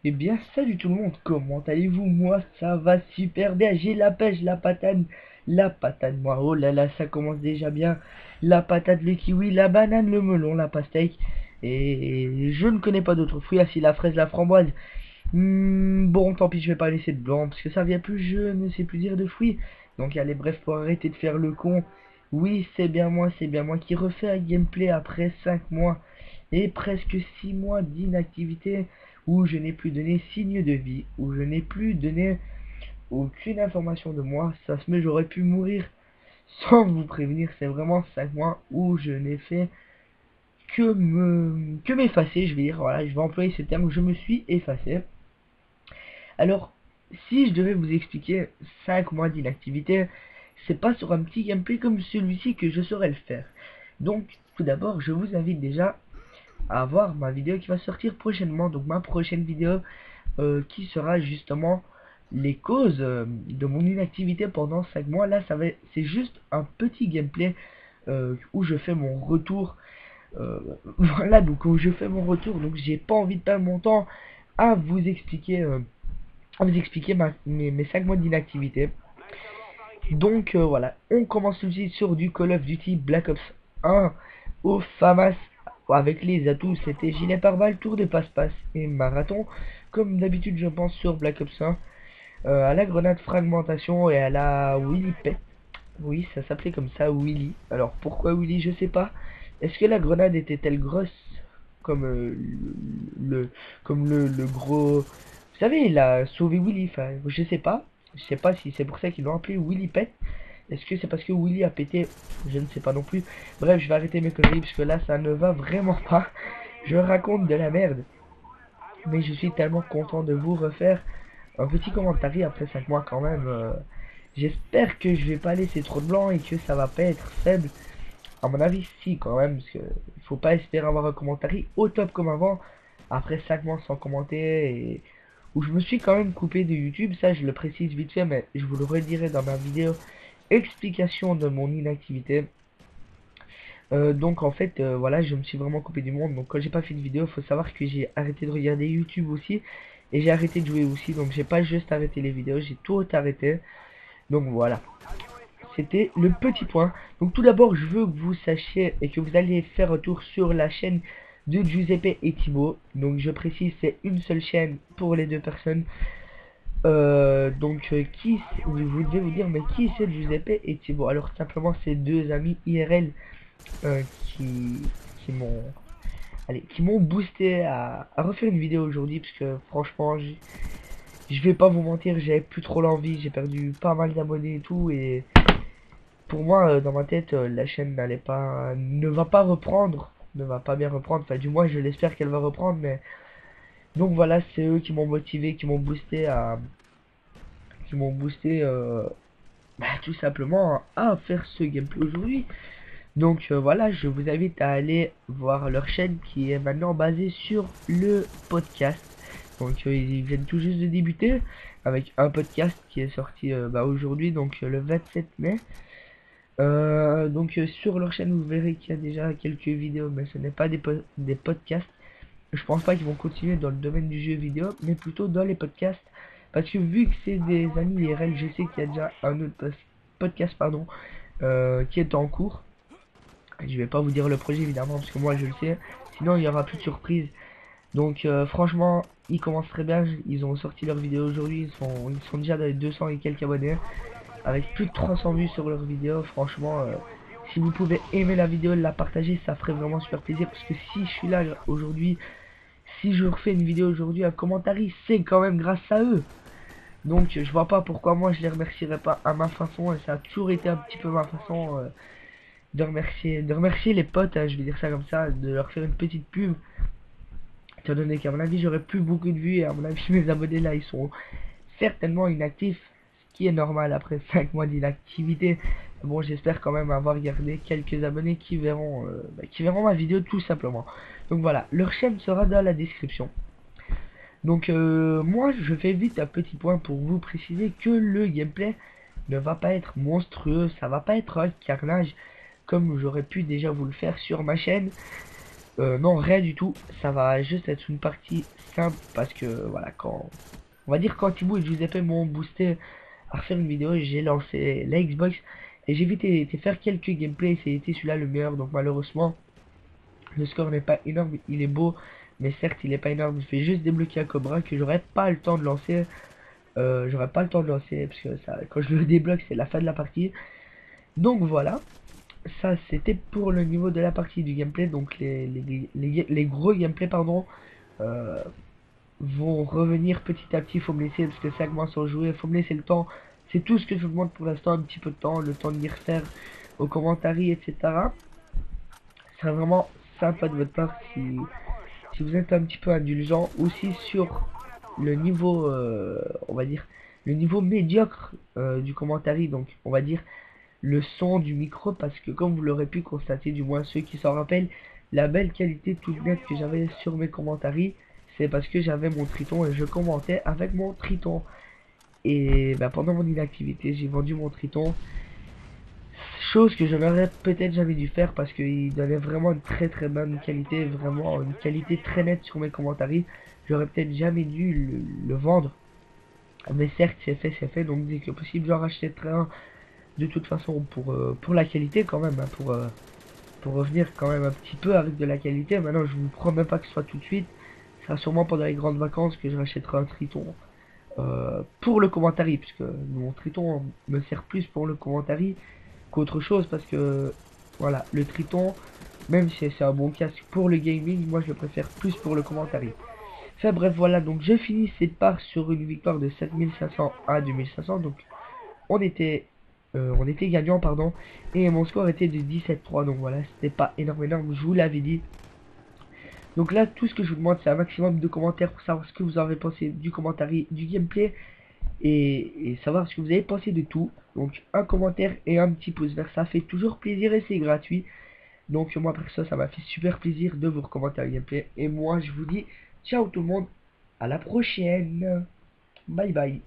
Eh bien, salut tout le monde, comment allez-vous? Moi, ça va super bien, j'ai la pêche, la patate, moi, oh là là, ça commence déjà bien. La patate, le kiwi, la banane, le melon, la pastèque, et je ne connais pas d'autres fruits, assis la fraise, la framboise. Bon, tant pis, je vais pas laisser de blanc, parce que ça vient plus, je ne sais plus dire de fruits. Donc, allez, bref, pour arrêter de faire le con, oui, c'est bien moi qui refais un gameplay après 5 mois et presque 6 mois d'inactivité où je n'ai plus donné signe de vie, où je n'ai plus donné aucune information de moi. Ça se met, j'aurais pu mourir sans vous prévenir. C'est vraiment 5 mois où je n'ai fait que m'effacer, je vais dire, voilà, je vais employer ce terme, je me suis effacé. Alors, si je devais vous expliquer 5 mois d'inactivité, c'est pas sur un petit gameplay comme celui-ci que je saurais le faire. Donc, tout d'abord, je vous invite déjà à voir ma vidéo qui va sortir prochainement. Donc, ma prochaine vidéo qui sera justement les causes de mon inactivité pendant 5 mois. Là, c'est juste un petit gameplay où je fais mon retour. Voilà, donc où je fais mon retour. Donc, j'ai pas envie de perdre mon temps à vous expliquer. Mes 5 mois d'inactivité. Donc voilà, on commence tout de suite sur du Call of Duty Black Ops 1 au FAMAS avec les atouts, c'était gilet pare-balles, tour de passe-passe et marathon. Comme d'habitude je pense sur Black Ops 1, à la grenade fragmentation et à la Willy Pet. Oui, ça s'appelait comme ça, Willy. Alors pourquoi Willy, je sais pas. Est-ce que la grenade était-elle grosse comme le comme le gros, vous savez, il a sauvé Willy, enfin je sais pas. Je sais pas si c'est pour ça qu'ils l'ont appelé Willy Pet. Est-ce que c'est parce que Willy a pété? Je ne sais pas non plus. Bref, je vais arrêter mes conneries parce que là ça ne va vraiment pas. Je raconte de la merde. Mais je suis tellement content de vous refaire un petit commentaire après 5 mois quand même. J'espère que je vais pas laisser trop de blanc et que ça va pas être faible. À mon avis, si quand même, parce que il faut pas espérer avoir un commentaire au top comme avant. Après 5 mois sans commenter et où je me suis quand même coupé de YouTube, ça je le précise vite fait, mais je vous le redirai dans ma vidéo explication de mon inactivité. Donc en fait, voilà, je me suis vraiment coupé du monde. Donc quand j'ai pas fait de vidéo, faut savoir que j'ai arrêté de regarder YouTube aussi et j'ai arrêté de jouer aussi. Donc j'ai pas juste arrêté les vidéos, j'ai tout arrêté. Donc voilà. C'était le petit point. Donc tout d'abord, je veux que vous sachiez et que vous allez faire un tour sur la chaîne de Giuseppe et Thibaut. Donc je précise, c'est une seule chaîne pour les deux personnes. Vous devez vous dire, mais qui c'est Giuseppe et Thibaut? Alors simplement, c'est deux amis IRL euh, qui, qui m'ont qui m'ont boosté à refaire une vidéo aujourd'hui. Parce que franchement, je vais pas vous mentir, j'avais plus trop l'envie. J'ai perdu pas mal d'abonnés et tout. Et pour moi, dans ma tête, la chaîne ne va pas reprendre, ne va pas bien reprendre. Enfin, du moins, je l'espère qu'elle va reprendre. Mais donc voilà, c'est eux qui m'ont motivé, qui m'ont boosté, tout simplement à faire ce gameplay aujourd'hui. Donc voilà, je vous invite à aller voir leur chaîne qui est maintenant basée sur le podcast. Donc ils viennent tout juste de débuter avec un podcast qui est sorti aujourd'hui, donc le 27 mai. Sur leur chaîne, vous verrez qu'il y a déjà quelques vidéos, mais ce n'est pas des podcasts. Je pense pas qu'ils vont continuer dans le domaine du jeu vidéo, mais plutôt dans les podcasts. Parce que vu que c'est des amis IRL, je sais qu'il y a déjà un autre podcast qui est en cours. Je vais pas vous dire le projet évidemment, parce que moi je le sais. Sinon il y aura plus de surprises. Donc franchement, ils commencent très bien. Ils ont sorti leur vidéo aujourd'hui. Ils sont déjà dans les 200 et quelques abonnés, avec plus de 300 vues sur leur vidéo. Franchement, si vous pouvez aimer la vidéo, la partager, ça ferait vraiment super plaisir. Parce que si je suis là aujourd'hui, si je refais une vidéo aujourd'hui, un commentaire, c'est quand même grâce à eux. Donc je vois pas pourquoi moi je les remercierais pas à ma façon. Et ça a toujours été un petit peu ma façon de remercier les potes, hein, je vais dire ça comme ça, de leur faire une petite pub. Étant donné qu'à mon avis j'aurais plus beaucoup de vues et à mon avis mes abonnés là ils sont certainement inactifs, ce qui est normal après 5 mois d'inactivité. Bon, j'espère quand même avoir gardé quelques abonnés qui verront ma vidéo tout simplement. Donc voilà, leur chaîne sera dans la description. Donc moi je fais vite un petit point pour vous préciser que le gameplay ne va pas être monstrueux, ça va pas être un carnage comme j'aurais pu déjà vous le faire sur ma chaîne. Non, rien du tout. Ça va juste être une partie simple parce que voilà, on va dire quand Thibaut et Giuseppe m'ont boosté à refaire une vidéo, j'ai lancé la Xbox et j'ai vite été faire quelques gameplays. C'était celui-là le meilleur. Donc malheureusement, le score n'est pas énorme. Il est beau, mais certes, il est pas énorme. Il fait juste débloquer un Cobra que j'aurais pas le temps de lancer. J'aurais pas le temps de lancer parce que ça, quand je le débloque, c'est la fin de la partie. Donc voilà. Ça c'était pour le niveau de la partie du gameplay, donc les gros gameplay pardon euh, vont revenir petit à petit. Faut me laisser parce que 5 mois sans jouer, faut me laisser le temps. C'est tout ce que je vous demande pour l'instant, un petit peu de temps, le temps de m'y refaire aux commentaires, etc. Ce serait vraiment sympa de votre part si vous êtes un petit peu indulgent aussi sur le niveau, on va dire, le niveau médiocre du commentaire, donc on va dire le son du micro, parce que comme vous l'aurez pu constater, du moins ceux qui s'en rappellent, la belle qualité toute nette que j'avais sur mes commentaires, c'est parce que j'avais mon Triton et je commentais avec mon Triton. Et bah, pendant mon inactivité, j'ai vendu mon Triton, chose que je n'aurais peut-être jamais dû faire parce qu'il donnait vraiment une très bonne qualité, vraiment une qualité très nette sur mes commentaires. J'aurais peut-être jamais dû le vendre, mais certes c'est fait, donc dès que possible j'en rachèterai un de toute façon pour la qualité quand même, hein, pour revenir quand même un petit peu avec de la qualité. Maintenant, je vous promets pas que ce soit tout de suite. Ce sera sûrement pendant les grandes vacances que je rachèterai un Triton pour le commentaire, puisque mon Triton me sert plus pour le commentaire qu'autre chose, parce que voilà, le Triton, même si c'est un bon casque pour le gaming, moi je le préfère plus pour le commentaire. Enfin bref, voilà, donc je finis cette part sur une victoire de 7500 à 2500, donc on était on était gagnant, pardon, et mon score était de 17-3, donc voilà, c'était pas énorme, je vous l'avais dit. Donc là, tout ce que je vous demande, c'est un maximum de commentaires pour savoir ce que vous avez pensé du commentaire, du gameplay, et savoir ce que vous avez pensé de tout. Donc un commentaire et un petit pouce vert, ça fait toujours plaisir et c'est gratuit. Donc moi, pour ça m'a fait super plaisir de vous recommander le gameplay, et moi, je vous dis ciao tout le monde, à la prochaine, bye bye.